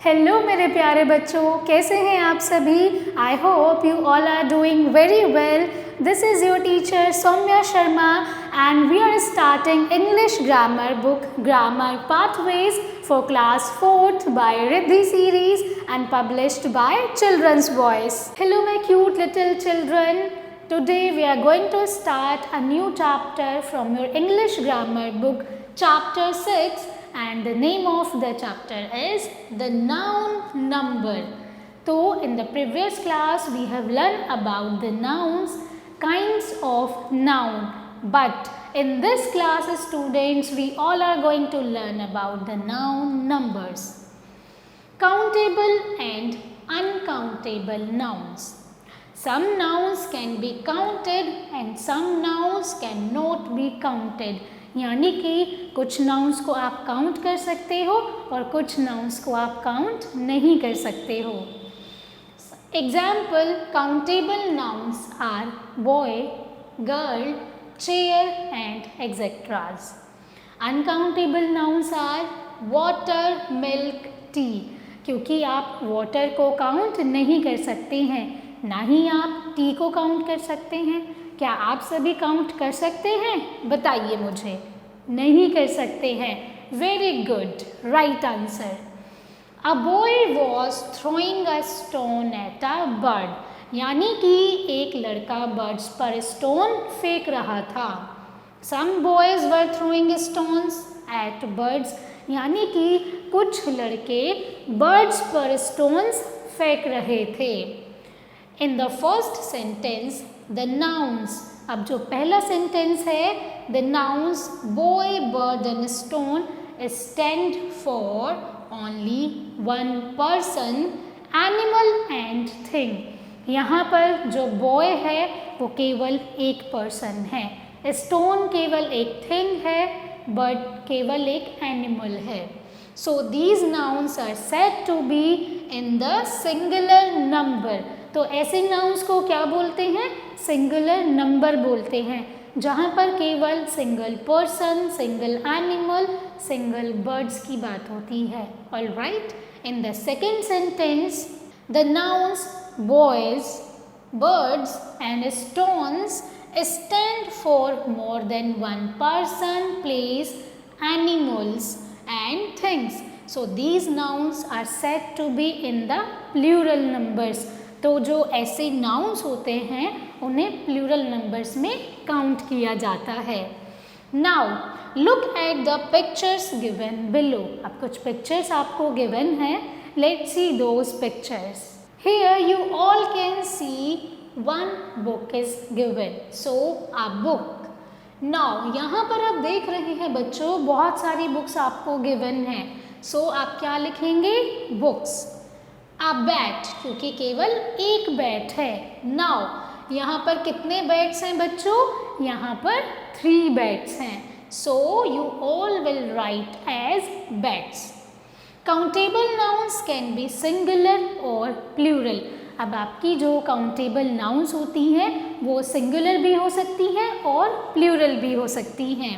Hello मेरे प्यारे बच्चों, कैसे हैं आप सभी। I hope you all are doing very well. This is your teacher Saumya Sharma and we are starting English grammar book grammar pathways for class 4th by Riddhi series and published by children's voice. Hello my cute little children, today we are going to start a new chapter from your English grammar book, chapter 6, and the name of the chapter is the noun number. So in the previous class we have learned about the nouns, kinds of noun, but in this class students we all are going to learn about the noun numbers, countable and uncountable nouns. Some nouns can be counted and some nouns cannot be counted. यानी कि कुछ nouns को आप count कर सकते हो और कुछ नाउन्स को आप काउंट नहीं कर सकते हो। Example, countable nouns are boy, girl, chair and etceteras. Uncountable nouns are water, milk, tea. क्योंकि आप वाटर को काउंट नहीं कर सकते हैं, ना ही आप टी को काउंट कर सकते हैं। क्या आप सभी काउंट कर सकते हैं? बताइए मुझे। नहीं कर सकते हैं। Very good, right answer. A boy was throwing a stone at a bird. यानी कि एक लड़का बर्ड्स पर स्टोन फेंक रहा था। Some boys were throwing stones at birds. यानी कि कुछ लड़के बर्ड्स पर स्टोन्स फेंक रहे थे। In the first sentence the nouns, अब जो पहला सेंटेंस है, the nouns boy, bird and stone stand for only one person, animal and thing. यहाँ पर जो बॉय है वो केवल एक पर्सन है, स्टोन केवल एक थिंग है, बर्ड केवल एक एनिमल है। So these nouns are said to be in the singular number. तो ऐसे नाउन्स को क्या बोलते हैं? सिंगुलर नंबर बोलते हैं, जहाँ पर केवल single person, single animal, single birds की बात होती है। All right, in the second sentence the nouns boys, birds and stones stand for more than one person, place, animals and things. So these nouns are said to be in the plural numbers. तो जो ऐसे nouns होते हैं उन्हें plural numbers में count किया जाता है। Now look at the pictures given below. अब कुछ pictures आपको given हैं। Let's see those pictures. Here you all can see one book is given. So a book. Now यहाँ पर आप देख रहे हैं बच्चों, बहुत सारी बुक्स आपको given हैं। सो आप क्या लिखेंगे? बुक्स। अ बैट, क्योंकि केवल एक बैट है। नाउ यहाँ पर कितने बैट्स हैं बच्चों? यहाँ पर 3 बैट्स हैं। So you all will write as bats. Countable nouns can be singular और प्लूरल। अब आपकी जो काउंटेबल नाउन्स होती हैं वो सिंगुलर भी हो सकती हैं और प्लूरल भी हो सकती हैं।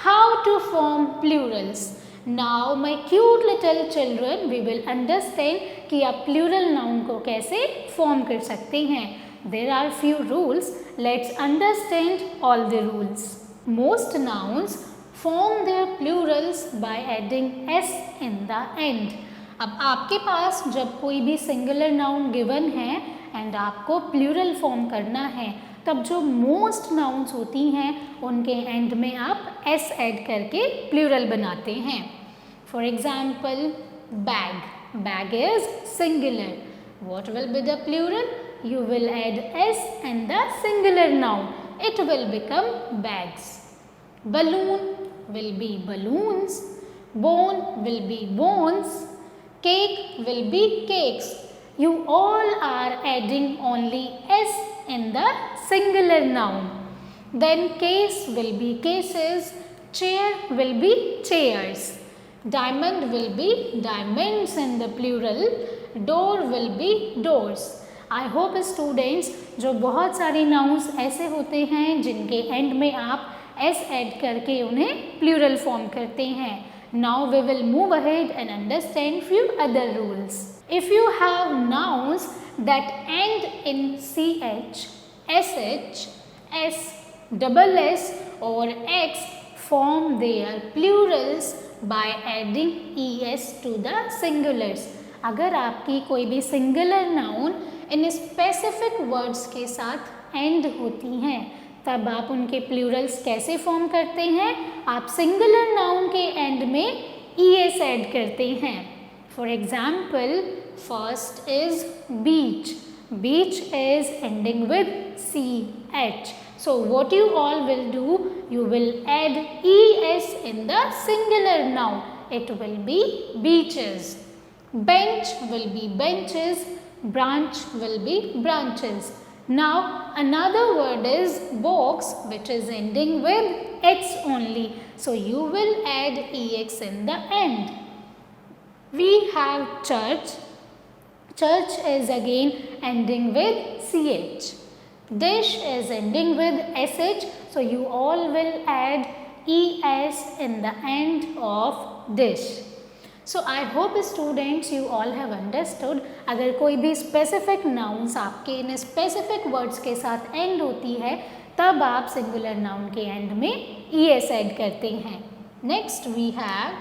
How to form plurals? Now my cute little children, we will understand कि आप plural noun को कैसे form कर सकते हैं। There are few rules. Let's understand all the rules. Most nouns form their plurals by adding s in the end. अब आपके पास जब कोई भी singular noun given है and आपको plural form करना है, तब जो most nouns होती हैं उनके end में आप s add करके plural बनाते हैं। For example, bag. Bag is singular. What will be the plural? You will add s and the singular noun. It will become bags. Balloon will be balloons. Bone will be bones. Cake will be cakes. You all are adding only s in the singular noun. Then case will be cases. Chair will be chairs. Diamond will be diamonds in the plural. Door will be doors. I hope students, जो बहुत सारे nouns ऐसे होते हैं जिनके end में आप s add करके उन्हें plural form करते हैं, Now we will move ahead and understand few other rules. If you have nouns that end in ch, sh, s, double s or x, form their plurals by adding es to the singulars. अगर आपकी कोई भी singular noun in specific words के साथ and होती हैं, तब आप उनके प्लूरल्स कैसे फॉर्म करते हैं? आप सिंगुलर नाउन के एंड में es ऐड करते हैं. For example, first is beach. Beach is ending with ch. So what you all will do, you will add es in the singular noun. It will be beaches. Bench will be benches. Branch will be branches. Now another word is box, which is ending with x only. So you will add ex in the end. We have church. Church is again ending with ch. Dish is ending with sh, so you all will add es in the end of dish. So I hope students you all have understood. अगर कोई भी specific nouns आपके इन specific words के साथ end होती है, तब आप singular noun के end में es ऐड करते हैं. Next we have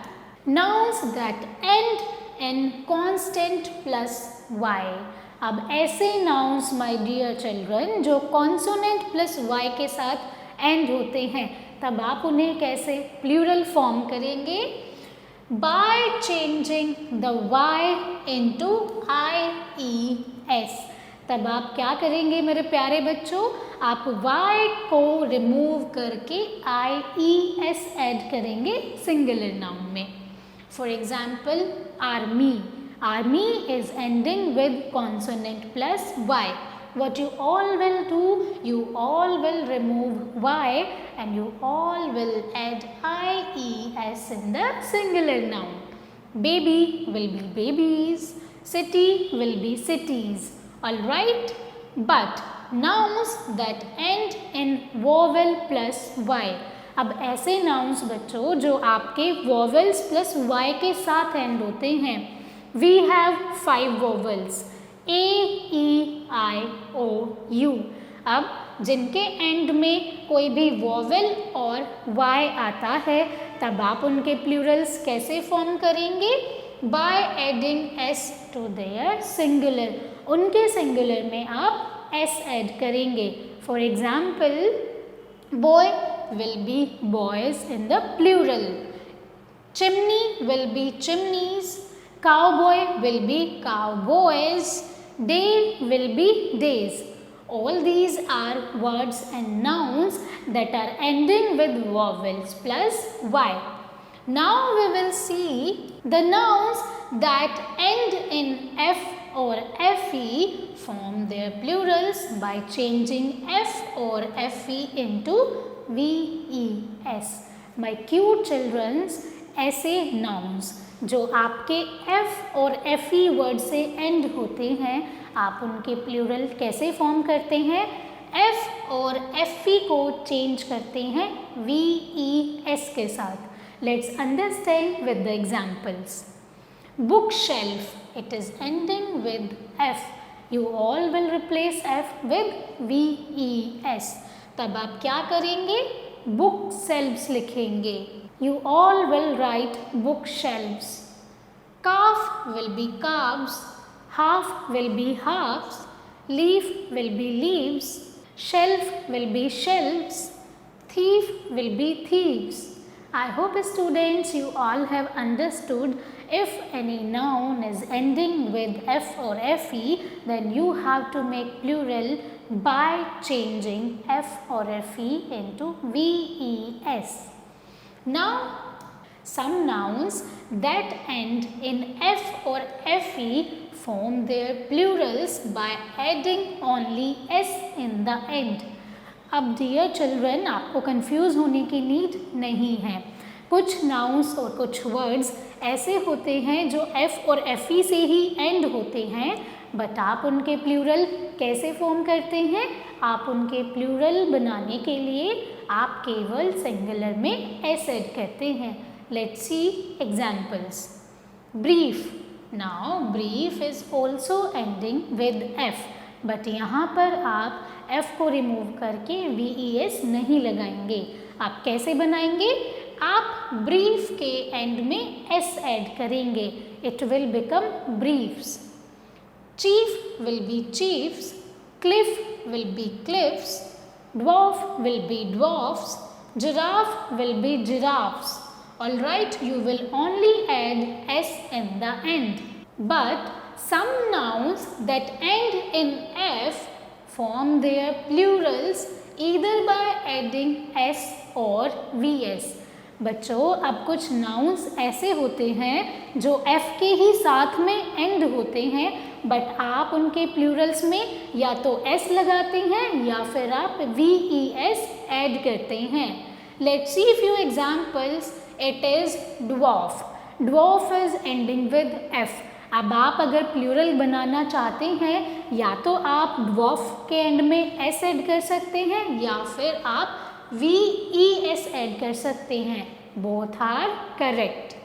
nouns that end in consonant plus y. अब ऐसे nouns my dear children जो consonant plus y के साथ end होते हैं, तब आप उन्हें कैसे plural form करेंगे? By changing the y into ies. तब आप क्या करेंगे मेरे प्यारे बच्चों? आप y को रिमूव करके ies ऐड करेंगे सिंगुलर नाउन में. For example, army. Army is ending with consonant plus y. What you all will do, you all will remove y and you all will add ies in the singular noun. Baby will be babies. City will be cities. Alright? But nouns that end in vowel plus y. अब ऐसे nouns बच्चों जो आपके vowels plus y के साथ end होते हैं, we have 5 vowels a, e, i, o, u. अब जिनके एंड में कोई भी वॉवेल और y आता है, तब आप उनके प्लूरल्स कैसे फॉर्म करेंगे? By adding s to their singular. उनके सिंगुलर में आप s ऐड करेंगे. For example, boy will be boys in the plural. Chimney will be chimneys. Cowboy will be cowboys. Day will be days. All these are words and nouns that are ending with vowels plus y. Now we will see the nouns that end in f or fe form their plurals by changing f or fe into ves. My cute childrens, ऐसे nouns जो आपके f और fe word से and होते हैं, आप उनके plural कैसे फॉर्म करते हैं? f और fe को चेंज करते हैं ves के साथ. Let's understand with the examples. Bookshelf, it is ending with f. You all will replace f with ves. तब आप क्या करेंगे? बुक शेल्व्स लिखेंगे. You all will write bookshelves. Calf will be calves. Half will be halves. Leaf will be leaves. Shelf will be shelves. Thief will be thieves. I hope students you all have understood. If any noun is ending with f or fe, then you have to make plural by changing f or fe into ves. Now, some nouns that end in f or fe form their plurals by adding only s in the end. अब dear children, आपको confuse होने की need नहीं है. कुछ nouns और कुछ words ऐसे होते हैं जो f और fe से ही एंड होते हैं, बट आप उनके प्लूरल कैसे फॉर्म करते हैं? आप उनके प्लूरल बनाने के लिए आप केवल सिंगुलर में s ऐड करते हैं. Let's see examples. Brief. Now brief is also ending with F. But यहाँ पर आप F को रिमूव करके VES नहीं लगाएंगे. आप कैसे बनाएंगे? आप ब्रीफ के एंड में S ऐड करेंगे. It will become briefs. Chief will be chiefs. Cliff will be cliffs. Dwarf will be dwarfs. Giraffe will be giraffes. Alright, you will only add S in the end. But some nouns that end in F form their plurals either by adding S or VS. बच्चों, अब कुछ nouns ऐसे होते हैं जो F के ही साथ में एंड होते हैं, बट आप उनके प्लूरल्स में या तो S लगाते हैं या फिर आप VES ऐड करते हैं. Let's see few examples. It is dwarf. Dwarf is ending with F. अब आप अगर प्लूरल बनाना चाहते हैं या तो आप dwarf के एंड में S ऐड कर सकते हैं या फिर आप VES ऐड कर सकते हैं. Both are correct.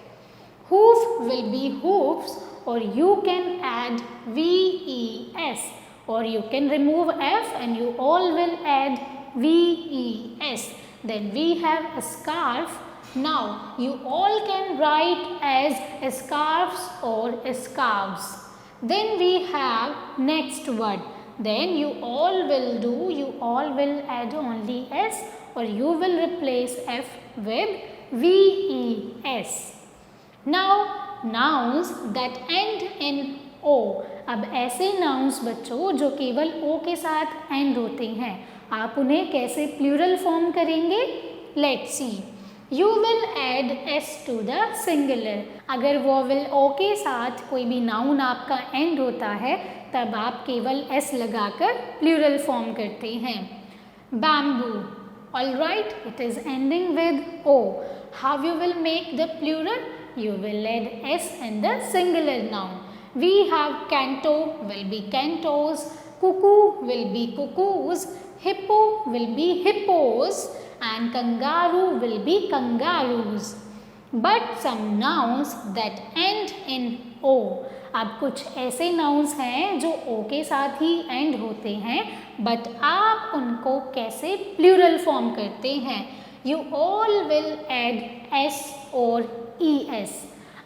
Hoof will be hoofs, or you can add VES, or you can remove F and you all will add VES. Then we have a scarf. Now you all can write as scarves or scarves. Then we have next word. Then you all will add only S, or you will replace F with VES. Now nouns that end in O. अब ऐसे nouns बच्चों जो केवल O के साथ end होते हैं, आप उन्हें कैसे प्लूरल फॉर्म करेंगे? Let's see. You will add S to the singular. अगर वोवेल O के साथ कोई भी नाउन आपका एंड होता है तब आप केवल S लगाकर प्लूरल फॉर्म करते हैं. Bamboo. Alright, it is ending with O. How you will make the plural? You will add S in the singular noun. We have canto will be cantos, cuckoo will be cuckoos, hippo will be hippos, and kangaroo will be kangaroos. But some nouns that end in O. अब कुछ ऐसे nouns हैं जो O के साथ ही end होते हैं, but आप उनको कैसे प्लूरल फॉर्म करते हैं? You all will add S और ES.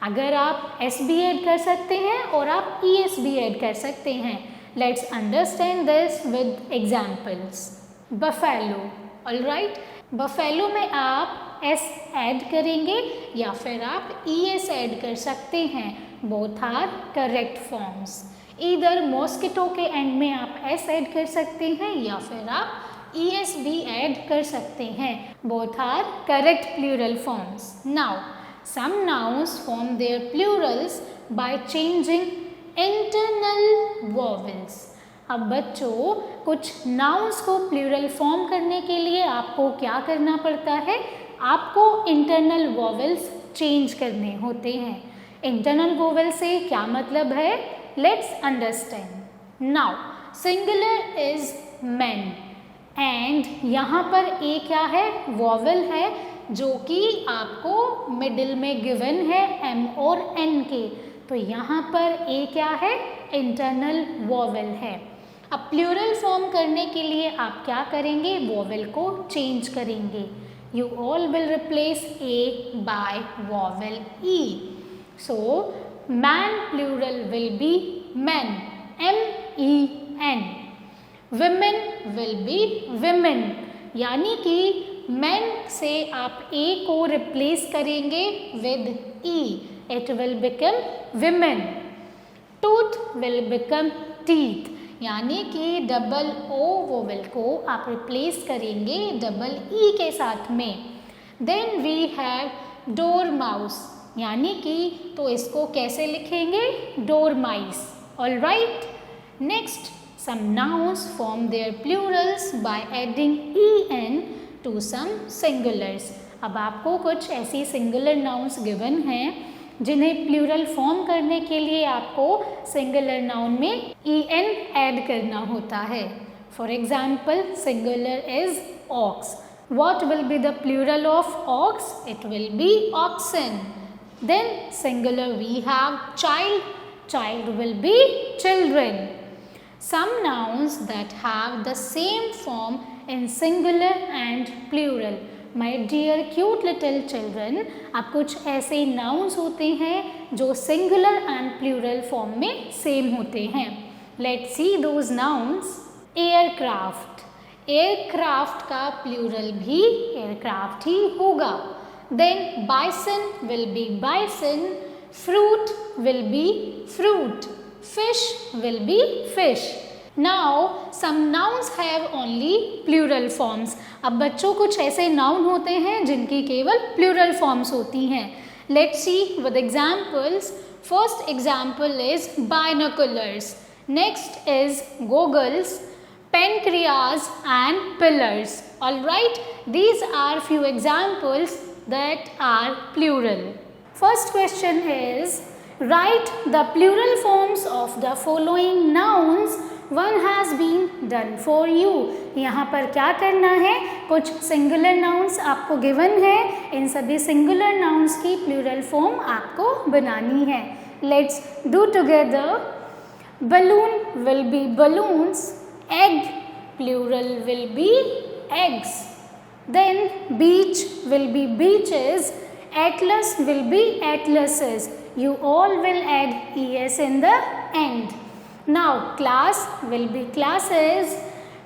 अगर आप S भी ऐड कर सकते हैं और आप ES भी ऐड कर सकते हैं. Let's understand this with examples. Buffalo. Alright, buffalo में आप S ऐड करेंगे या फिर आप ES ऐड कर सकते हैं. Both are correct forms. Either mosquito के एंड में आप S ऐड कर सकते हैं या फिर आप ES भी ऐड कर सकते हैं. Both are correct plural forms. Now, some nouns form their plurals by changing internal vowels. अब बच्चों, कुछ nouns को प्लूरल फॉर्म करने के लिए आपको क्या करना पड़ता है? आपको इंटरनल वॉवेल्स चेंज करने होते हैं. इंटरनल वॉवेल से क्या मतलब है? Let's understand. Now singular is men and यहाँ पर ए क्या है? वॉवेल है जो कि आपको मिडिल में गिवन है M और N के. तो यहाँ पर ए क्या है? इंटरनल वॉवेल है. अब प्लूरल फॉर्म करने के लिए आप क्या करेंगे? वॉवेल को चेंज करेंगे. You all will replace a by vowel e. So man plural will be men, MEN. Women will be women. यानी कि men से आप A को रिप्लेस करेंगे with E. It will become women. Tooth will become teeth. यानी कि double O vowel को आप रिप्लेस करेंगे डबल E के साथ में. Then we have dormouse. यानी कि तो इसको कैसे लिखेंगे? dormice. Alright. Next, some nouns form their plurals by adding en to some singulars. अब आपको कुछ ऐसी सिंगुलर नाउन्स गिवन हैं जिन्हें प्लूरल फॉर्म करने के लिए आपको सिंगुलर नाउन में en ऐड करना होता है. For example, singular is ox. What will be the plural of ox? It will be oxen. Then singular we have child. Child will be children. Some nouns that have the same form in singular and plural. My dear cute little children, अब कुछ ऐसे nouns होते हैं जो singular and plural form में same होते हैं. Let's see those nouns. Aircraft. Aircraft का plural भी aircraft ही होगा. Then bison will be bison. Fruit will be fruit. Fish will be fish. Now some nouns have only plural forms. अब बच्चों कुछ ऐसे noun होते हैं जिनकी केवल plural forms होती हैं. Let's see with examples. First example is binoculars. Next is goggles, pancreas and pillars. Alright, these are few examples that are plural. First question is, write the plural forms of the following nouns. One has been done for you. यहाँ पर क्या करना है, कुछ singular nouns आपको given है. इन सभी singular nouns की plural form आपको बनानी है. Let's do together. Balloon will be balloons. Egg plural will be eggs. Then beach will be beaches. Atlas will be atlases. You all will add es in the end. Now class will be classes.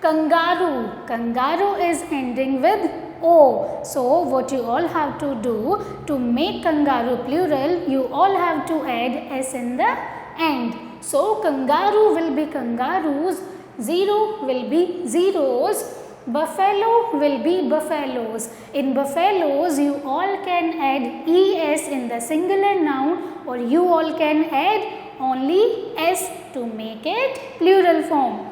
Kangaroo. Kangaroo is ending with O. So what you all have to do to make kangaroo plural, you all have to add s in the end. So kangaroo will be kangaroos. Zero will be zeros. Buffalo will be buffaloes. In buffaloes, you all can add es in the singular noun, or you all can add only s to make it plural form.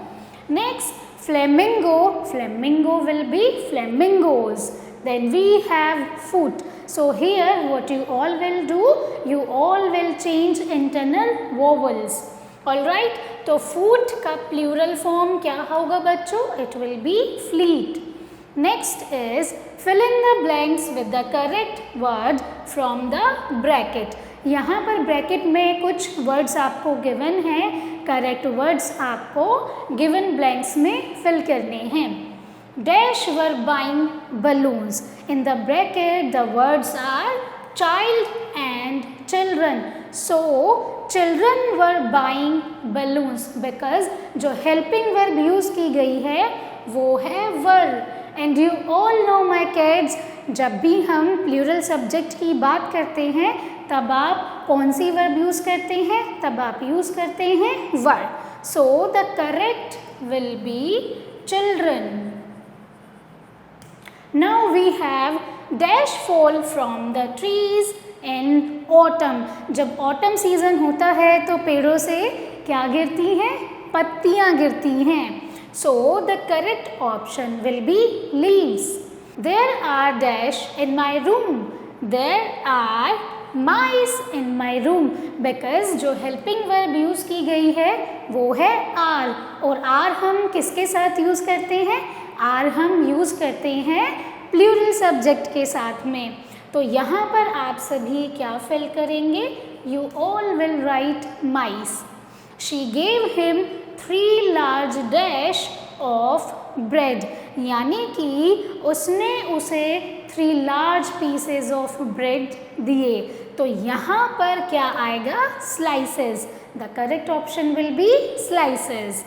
Next, flamingo. Flamingo will be flamingos. Then we have foot. So here what you all will do, you all will change internal vowels. Alright, तो foot का plural form क्या होगा बच्चों? It will be fleet. Next is fill in the blanks with the correct word from the bracket. यहाँ पर bracket में कुछ words आपको given हैं, correct words आपको given blanks में fill करने हैं. Dash were buying balloons. In the bracket the words are child and children. So children were buying balloons because जो helping verb use की गई है वो है were. And you all know my kids, जब भी हम plural subject की बात करते हैं तब आप कौन सी verb use करते हैं? तब आप use करते हैं were. So the correct will be children. Now we have dash fall from the trees in autumn. जब autumn season होता है तो पेड़ों से क्या गिरती हैं? पत्तियाँ गिरती हैं. So the correct option will be leaves. There are dash in my room. There are mice in my room. Because जो helping verb use की गई है वो है are. और are हम किसके साथ use करते हैं? are हम use करते हैं plural subject के साथ में. तो यहाँ पर आप सभी क्या fill करेंगे? You all will write mice. She gave him 3 large dash of bread. यानी कि उसने उसे 3 large pieces of bread दिए. तो यहाँ पर क्या आएगा? Slices. The correct option will be slices.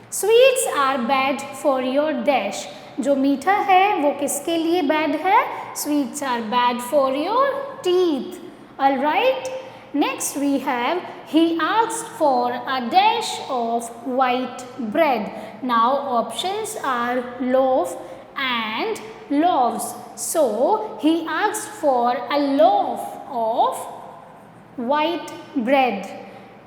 Sweets are bad for your dash. जो मीठा है वो किसके लिए bad है? Sweets are bad for your teeth. Alright. Next we have he asked for a dash of white bread. Now options are loaf and loaves. So he asked for a loaf of white bread.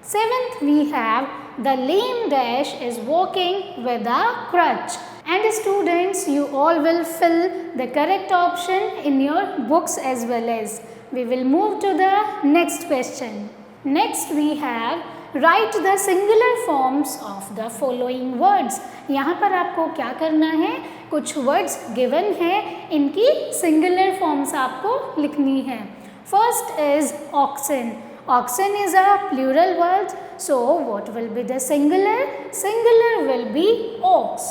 Seventh we have the lame dash is walking with a crutch. And students, you all will fill the correct option in your books as well as. We will move to the next question. Next we have right the singular forms of the following words. यहाँ पर आपको क्या करना है, कुछ words given है, इनकी singular forms आपको लिखनी है। First is oxen. Oxen is a plural word, so what will be the singular? Singular will be ox.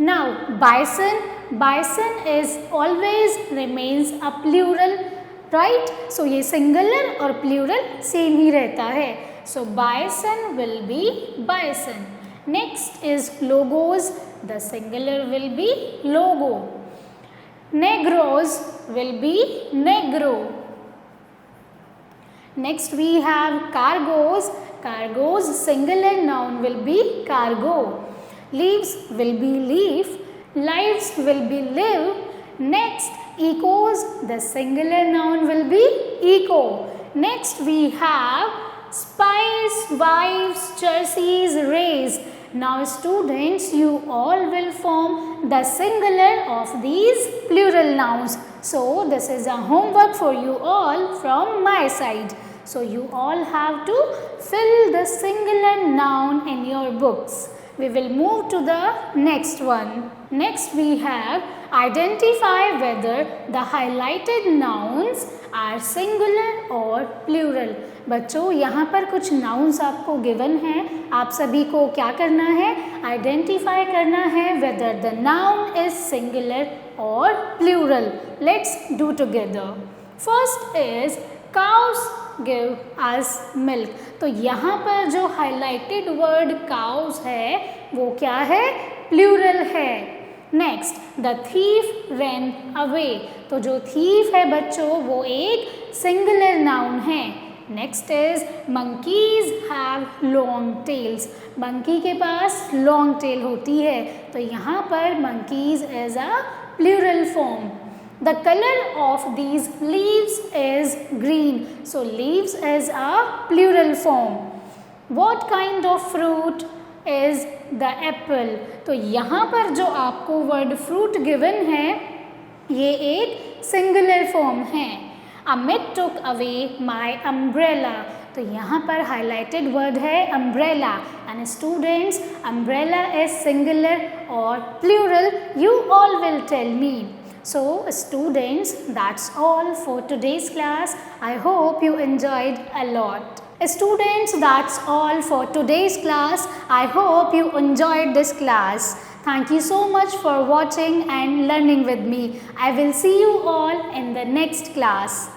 Now bison. Bison is always remains a plural, right? So ये singular और plural same ही रहता है. So bison will be bison. Next is logos. The singular will be logo. Negros will be negro. Next we have cargos. Cargos singular noun will be cargo. Leaves will be leaf. Lives will be live. Next ecos. The singular noun will be eco. Next we have spies, wives, jerseys, rays. Now students, you all will form the singular of these plural nouns. So this is a homework for you all from my side. So you all have to fill the singular noun in your books. We will move to the next one. Next we have identify whether the highlighted nouns are singular or plural. बच्चों यहाँ पर कुछ nouns आपको given हैं, आप सभी को क्या करना है, identify करना है whether the noun is singular or plural. Let's do together. First is cows give us milk. तो यहाँ पर जो highlighted word cows है वो क्या है, plural है. Next the thief ran away. तो जो thief है बच्चों वो एक singular noun है. Next is monkeys have long tails. monkey के पास long tail होती है, तो यहाँ पर monkeys is a plural form. The color of these leaves is green. So leaves is a plural form. What kind of fruit is the apple? तो यहाँ पर जो आपको word fruit given है ये एक singular form है. Amit took away my umbrella. तो यहाँ पर highlighted word है umbrella. And students, umbrella is singular or plural? You all will tell me. So students, that's all for today's class. I hope you enjoyed a lot. Students, that's all for today's class. I hope you enjoyed this class. Thank you so much for watching and learning with me. I will see you all in the next class.